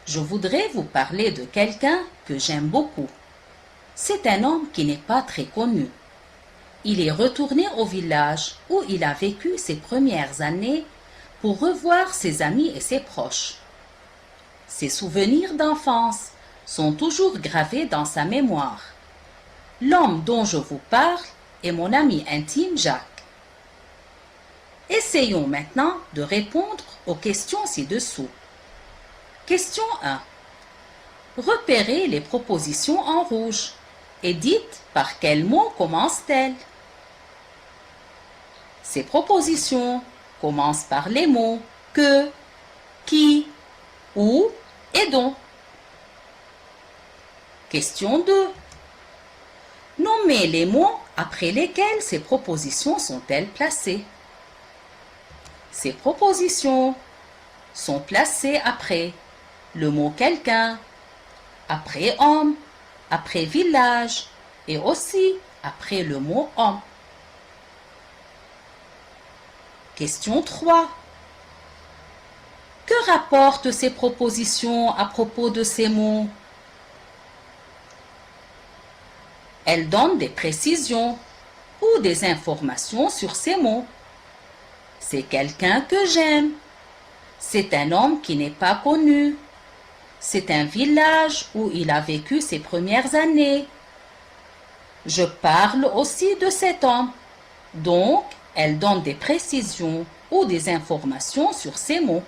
Je voudrais vous parler de quelqu'un que j'aime beaucoup. C'est un homme qui n'est pas très connu. Il est retourné au village où il a vécu ses premières années pour revoir ses amis et ses proches. Ses souvenirs d'enfance sont toujours gravés dans sa mémoire. L'homme dont je vous parle est mon ami intime Jacques. Essayons maintenant de répondre aux questions ci-dessous. Question 1. Repérez les propositions en rouge et dites par quel mot commencent-elles. Ces propositions commencent par les mots que, qui, où et dont. Question 2. Nommez les mots après lesquels ces propositions sont-elles placées. Ces propositions sont placées après le mot quelqu'un, après homme, après village et aussi après le mot homme. Question 3. Que rapportent ces propositions à propos de ces mots? Elles donnent des précisions ou des informations sur ces mots. C'est quelqu'un que j'aime. C'est un homme qui n'est pas connu. C'est un village où il a vécu ses premières années. Je parle aussi de cet homme. Donc, elle donne des précisions ou des informations sur ces mots.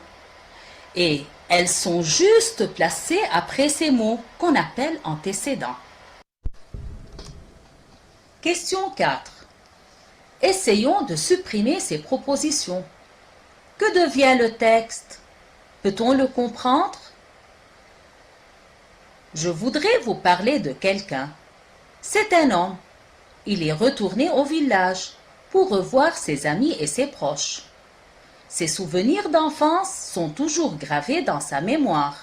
Et elles sont juste placées après ces mots qu'on appelle antécédents. Question 4. Essayons de supprimer ces propositions. Que devient le texte? Peut-on le comprendre? Je voudrais vous parler de quelqu'un. C'est un homme. Il est retourné au village pour revoir ses amis et ses proches. Ses souvenirs d'enfance sont toujours gravés dans sa mémoire.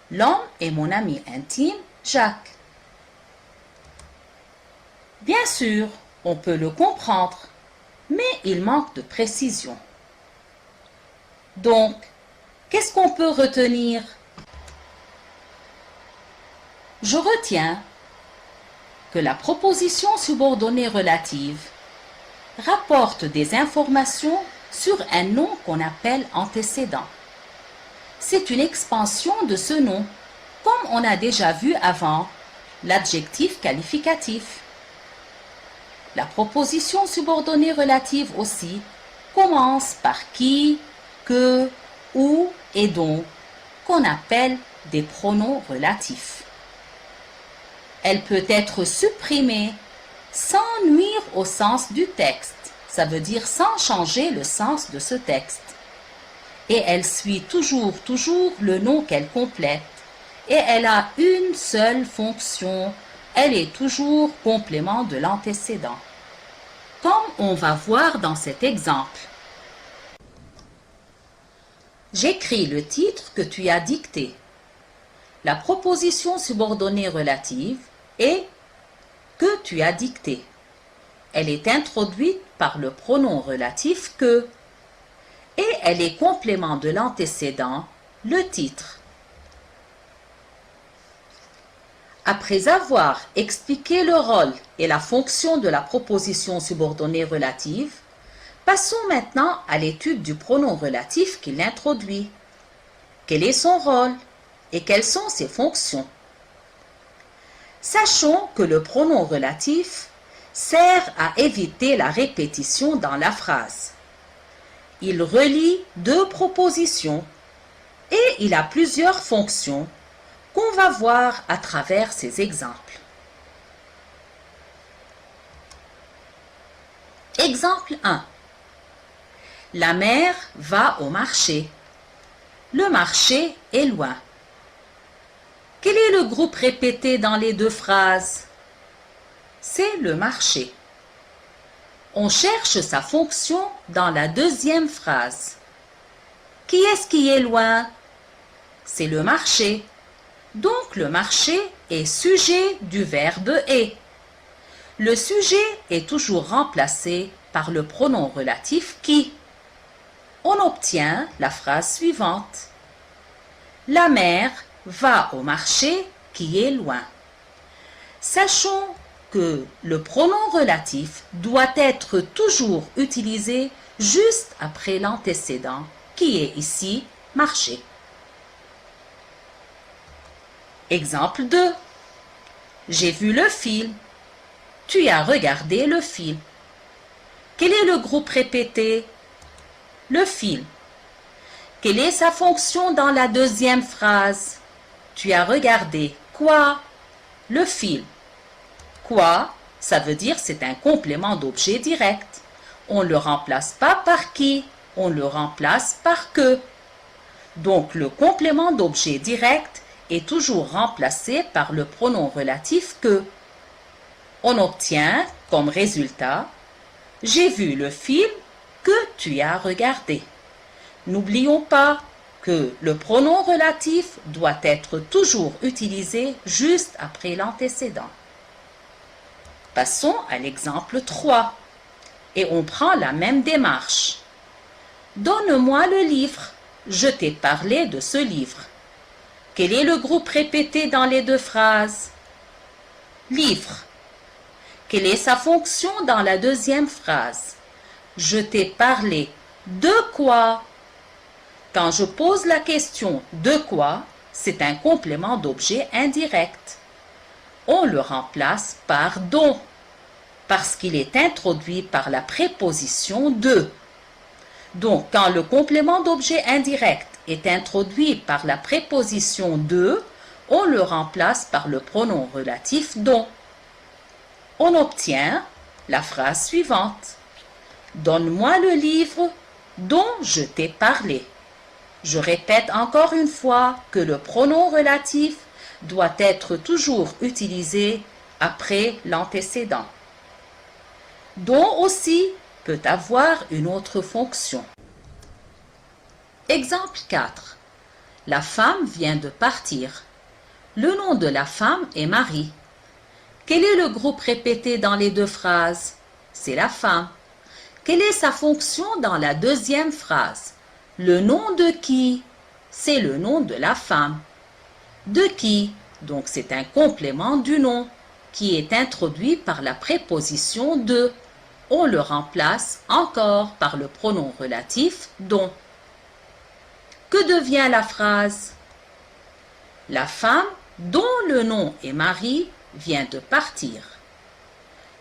L'homme est mon ami intime, Jacques. Bien sûr, on peut le comprendre, mais il manque de précision. Donc, qu'est-ce qu'on peut retenir? Je retiens que la proposition subordonnée relative rapporte des informations sur un nom qu'on appelle antécédent. C'est une expansion de ce nom, comme on a déjà vu avant l'adjectif qualificatif. La proposition subordonnée relative aussi commence par qui, que, où et dont, qu'on appelle des pronoms relatifs. Elle peut être supprimée sans nuire au sens du texte, ça veut dire sans changer le sens de ce texte. Et elle suit toujours le nom qu'elle complète. Et elle a une seule fonction, elle est toujours complément de l'antécédent. Comme on va voir dans cet exemple. J'écris le titre que tu as dicté. La proposition subordonnée relative est que tu as dicté. Elle est introduite par le pronom relatif que et elle est complément de l'antécédent, le titre. Après avoir expliqué le rôle et la fonction de la proposition subordonnée relative, passons maintenant à l'étude du pronom relatif qui l'introduit. Quel est son rôle et quelles sont ses fonctions? Sachons que le pronom relatif sert à éviter la répétition dans la phrase. Il relie deux propositions et il a plusieurs fonctions qu'on va voir à travers ces exemples. Exemple 1. La mère va au marché. Le marché est loin. Quel est le groupe répété dans les deux phrases? C'est le marché. On cherche sa fonction dans la deuxième phrase. Qui est-ce qui est loin? C'est le marché. Donc le marché est sujet du verbe est. Le sujet est toujours remplacé par le pronom relatif qui. On obtient la phrase suivante. La mère va au marché qui est loin. Sachons que le pronom relatif doit être toujours utilisé juste après l'antécédent, qui est ici marché. Exemple 2. J'ai vu le film. Tu as regardé le film. Quel est le groupe répété? Le film. Quelle est sa fonction dans la deuxième phrase? Tu as regardé quoi? Le film. Quoi, ça veut dire c'est un complément d'objet direct. On ne le remplace pas par qui, on le remplace par que. Donc le complément d'objet direct est toujours remplacé par le pronom relatif que. On obtient comme résultat « J'ai vu le film que tu as regardé ». N'oublions pas que le pronom relatif doit être toujours utilisé juste après l'antécédent. Passons à l'exemple 3 et on prend la même démarche. Donne-moi le livre, je t'ai parlé de ce livre. Quel est le groupe répété dans les deux phrases? Livre. Quelle est sa fonction dans la deuxième phrase? Je t'ai parlé de quoi? Quand je pose la question de quoi, c'est un complément d'objet indirect. On le remplace par dont, parce qu'il est introduit par la préposition de. Donc, quand le complément d'objet indirect est introduit par la préposition de, on le remplace par le pronom relatif dont. On obtient la phrase suivante. Donne-moi le livre dont je t'ai parlé. Je répète encore une fois que le pronom relatif doit être toujours utilisé après l'antécédent. Dont aussi peut avoir une autre fonction. Exemple 4. La femme vient de partir. Le nom de la femme est Marie. Quel est le groupe répété dans les deux phrases? C'est la femme. Quelle est sa fonction dans la deuxième phrase? Le nom de qui? C'est le nom de la femme. De qui? Donc c'est un complément du nom qui est introduit par la préposition de. On le remplace encore par le pronom relatif dont. Que devient la phrase? La femme dont le nom est Marie vient de partir.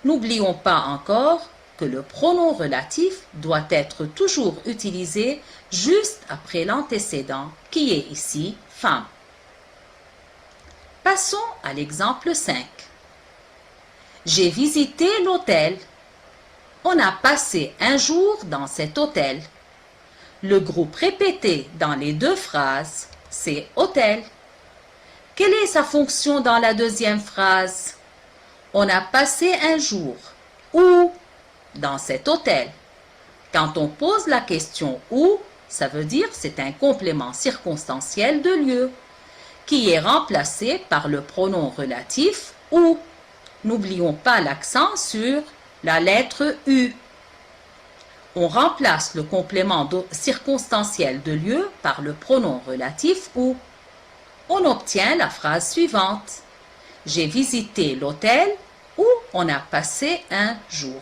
N'oublions pas encore que le pronom relatif doit être toujours utilisé juste après l'antécédent qui est ici femme. Passons à l'exemple 5. J'ai visité l'hôtel. On a passé un jour dans cet hôtel. Le groupe répété dans les deux phrases, c'est hôtel. Quelle est sa fonction dans la deuxième phrase? On a passé un jour. Où? Dans cet hôtel. Quand on pose la question où, ça veut dire c'est un complément circonstanciel de lieu qui est remplacé par le pronom relatif où. N'oublions pas l'accent sur la lettre U. On remplace le complément circonstanciel de lieu par le pronom relatif où. On obtient la phrase suivante. J'ai visité l'hôtel où on a passé un jour.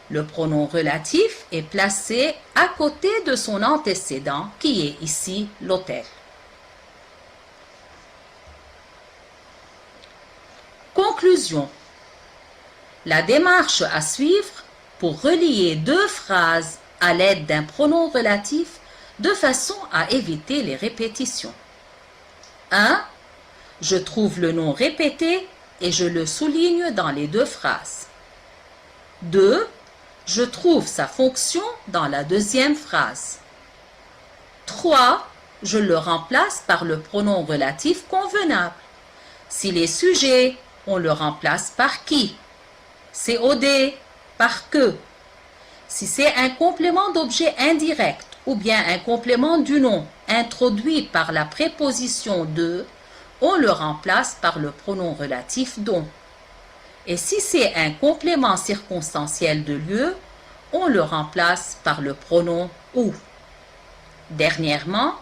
Le pronom relatif est placé à côté de son antécédent qui est ici l'hôtel. Conclusion. La démarche à suivre pour relier deux phrases à l'aide d'un pronom relatif de façon à éviter les répétitions. 1. Je trouve le nom répété et je le souligne dans les deux phrases. 2. Je trouve sa fonction dans la deuxième phrase. 3. Je le remplace par le pronom relatif convenable. S'il est sujet, on le remplace par qui? COD, par que. Si c'est un complément d'objet indirect ou bien un complément du nom introduit par la préposition de, on le remplace par le pronom relatif dont. Et si c'est un complément circonstanciel de lieu, on le remplace par le pronom où. Dernièrement,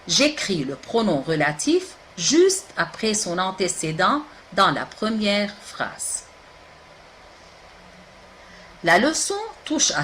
J'écris le pronom relatif juste après son antécédent dans la première phrase. La leçon touche à